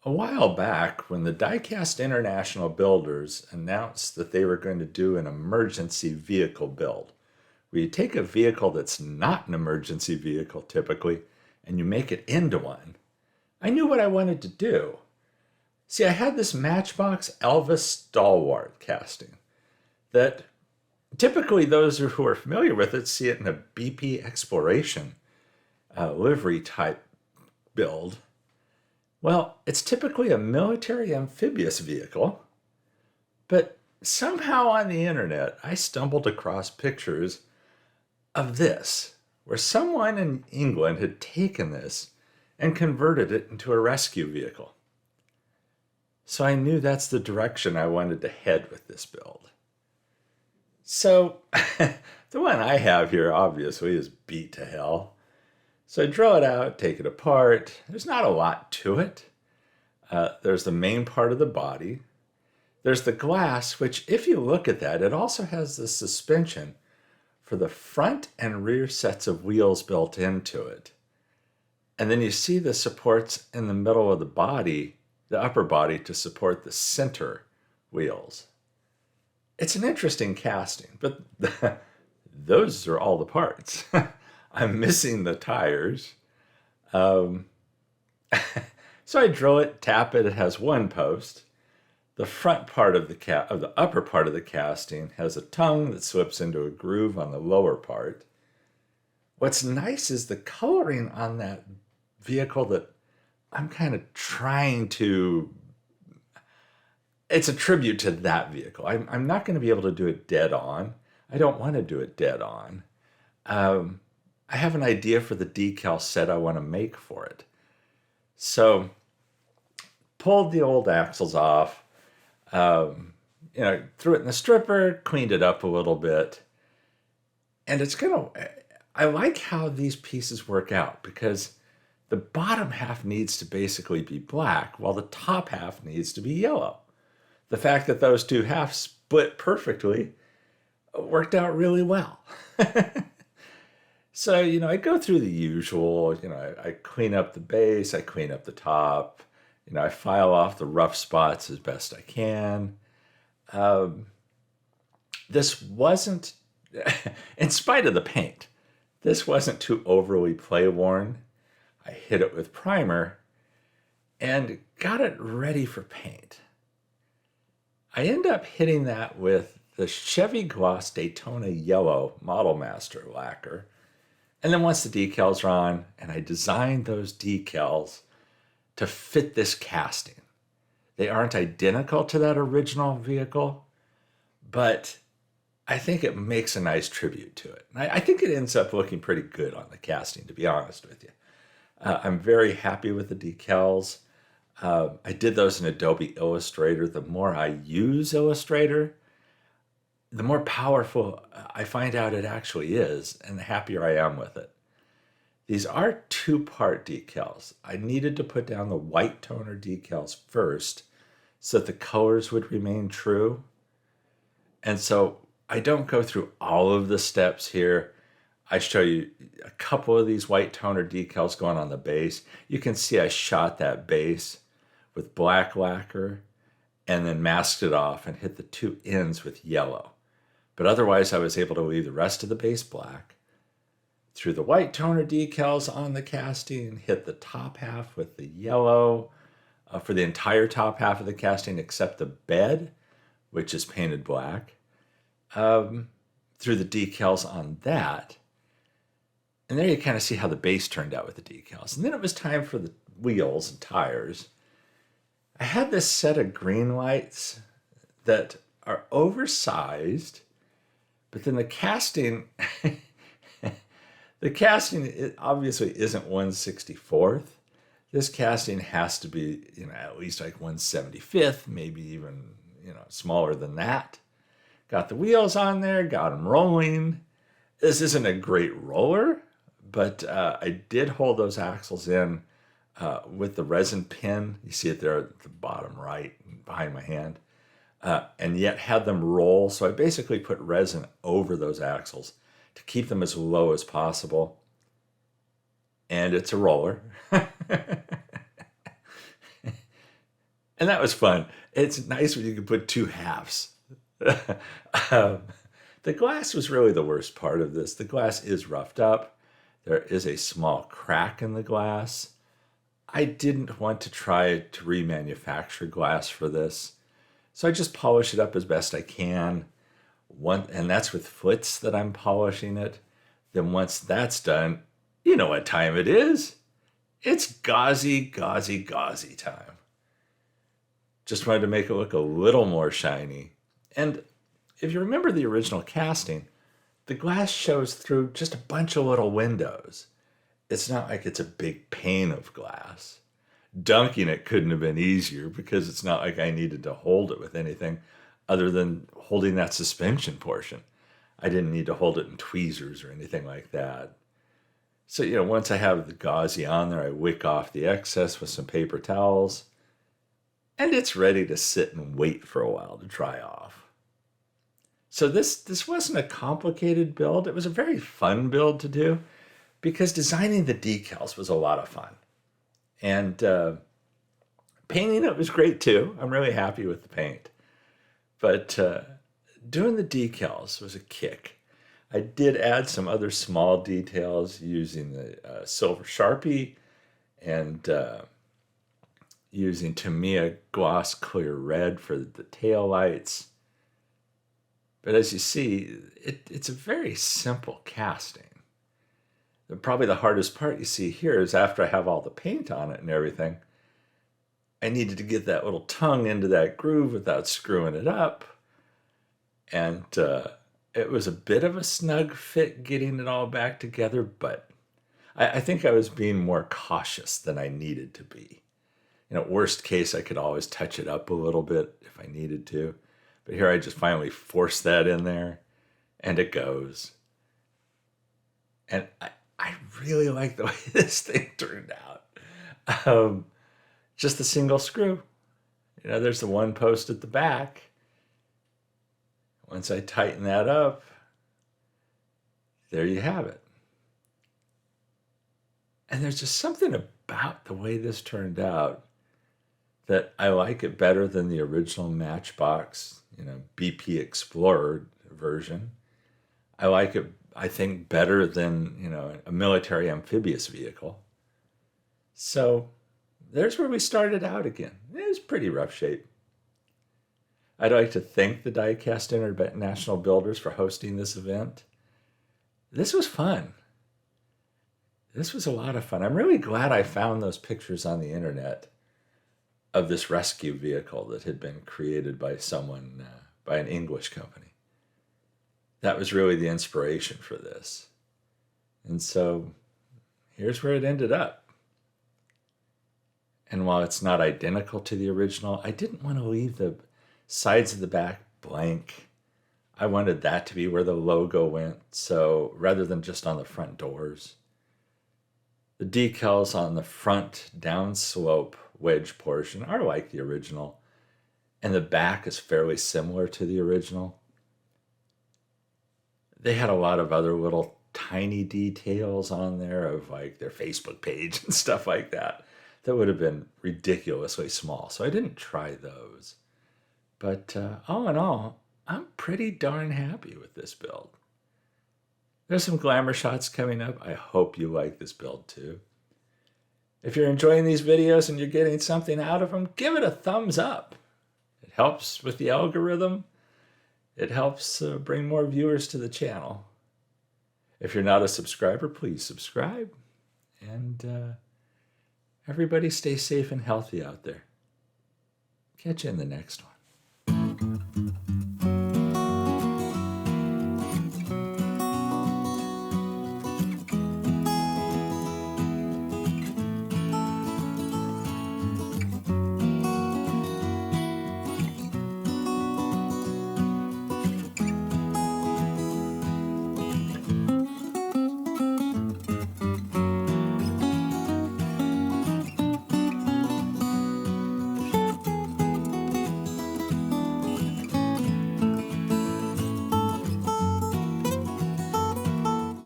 A while back, when the Diecast International Builders announced that they were going to do an emergency vehicle build, where you take a vehicle that's not an emergency vehicle typically and you make it into one, I knew what I wanted to do. See, I had this Matchbox Alvis Stalwart casting that typically those who are familiar with it see it in a BP exploration livery type build. Well, it's typically a military amphibious vehicle, but somehow on the internet I stumbled across pictures of this, where someone in England had taken this and converted it into a rescue vehicle. So I knew that's the direction I wanted to head with this build. So the one I have here obviously is beat to hell. So I draw it out, take it apart. There's not a lot to it. There's the main part of the body. There's the glass, which if you look at that, it also has the suspension for the front and rear sets of wheels built into it. And then you see the supports in the middle of the body, the upper body, to support the center wheels. It's an interesting casting, but those are all the parts. I'm missing the tires. So I drill it, tap it. It has one post. The front part of the upper part of the casting has a tongue that slips into a groove on the lower part. What's nice is the coloring on that vehicle that I'm kind of trying to. It's a tribute to that vehicle. I'm not going to be able to do it dead on. I don't want to do it dead on. I have an idea for the decal set I want to make for it. So, pulled the old axles off, threw it in the stripper, cleaned it up a little bit. And I like how these pieces work out because the bottom half needs to basically be black while the top half needs to be yellow. The fact that those two halves split perfectly worked out really well. So, I go through the usual, I clean up the base, I clean up the top, I file off the rough spots as best I can. This wasn't, in spite of the paint, this wasn't too overly play-worn. I hit it with primer and got it ready for paint. I end up hitting that with the Chevy Gloss Daytona Yellow Model Master lacquer. And then once the decals are on, and I designed those decals to fit this casting. They aren't identical to that original vehicle, but I think it makes a nice tribute to it. I think it ends up looking pretty good on the casting, to be honest with you. I'm very happy with the decals. I did those in Adobe Illustrator. The more I use Illustrator, the more powerful I find out it actually is, and the happier I am with it. These are two-part decals. I needed to put down the white toner decals first so that the colors would remain true. And so I don't go through all of the steps here. I show you a couple of these white toner decals going on the base. You can see I shot that base with black lacquer and then masked it off and hit the two ends with yellow. But otherwise, I was able to leave the rest of the base black. Threw the white toner decals on the casting, hit the top half with the yellow for the entire top half of the casting except the bed, which is painted black. Threw the decals on that. And there you kind of see how the base turned out with the decals. And then it was time for the wheels and tires. I had this set of green lights that are oversized, but then the casting, it obviously isn't 1/64th. This casting has to be, at least like 1/75th, maybe even, smaller than that. Got the wheels on there, got them rolling. This isn't a great roller, but I did hold those axles in with the resin pin. You see it there at the bottom right behind my hand. And yet had them roll. So I basically put resin over those axles to keep them as low as possible. And it's a roller. And that was fun. It's nice when you can put two halves. um, the glass was really the worst part of this. The glass is roughed up. There is a small crack in the glass. I didn't want to try to remanufacture glass for this, so I just polish it up as best I can. And that's with foots that I'm polishing it. Then once that's done, you know what time it is. It's gauzy, gauzy, gauzy time. Just wanted to make it look a little more shiny. And if you remember the original casting, the glass shows through just a bunch of little windows. It's not like it's a big pane of glass. Dunking it couldn't have been easier because it's not like I needed to hold it with anything other than holding that suspension portion. I didn't need to hold it in tweezers or anything like that. So, once I have the gauzy on there, I wick off the excess with some paper towels, and it's ready to sit and wait for a while to dry off. So this wasn't a complicated build. It was a very fun build to do because designing the decals was a lot of fun. And painting it was great too. I'm really happy with the paint. But doing the decals was a kick. I did add some other small details using the Silver Sharpie and using Tamiya Gloss Clear Red for the tail lights. But as you see, it's a very simple casting. Probably the hardest part you see here is after I have all the paint on it and everything, I needed to get that little tongue into that groove without screwing it up. And it was a bit of a snug fit getting it all back together, but I think I was being more cautious than I needed to be. Worst case, I could always touch it up a little bit if I needed to. But here I just finally forced that in there, and it goes. And I really like the way this thing turned out. Just a single screw. There's the one post at the back. Once I tighten that up, there you have it. And there's just something about the way this turned out that I like it better than the original Matchbox, BP Explorer version. I like it, I think, better than, a military amphibious vehicle. So there's where we started out again. It was pretty rough shape. I'd like to thank the Diecast International Builders for hosting this event. This was fun. This was a lot of fun. I'm really glad I found those pictures on the internet of this rescue vehicle that had been created by someone, by an English company. That was really the inspiration for this. And so here's where it ended up. And while it's not identical to the original, I didn't want to leave the sides of the back blank. I wanted that to be where the logo went, so rather than just on the front doors. The decals on the front downslope wedge portion are like the original, and the back is fairly similar to the original. They had a lot of other little tiny details on there of like their Facebook page and stuff like that would have been ridiculously small, so I didn't try those. But all in all, I'm pretty darn happy with this build. There's some glamour shots coming up. I hope you like this build too. If you're enjoying these videos and you're getting something out of them, give it a thumbs up. It helps with the algorithm. It helps bring more viewers to the channel. If you're not a subscriber, please subscribe. And everybody stay safe and healthy out there. Catch you in the next one.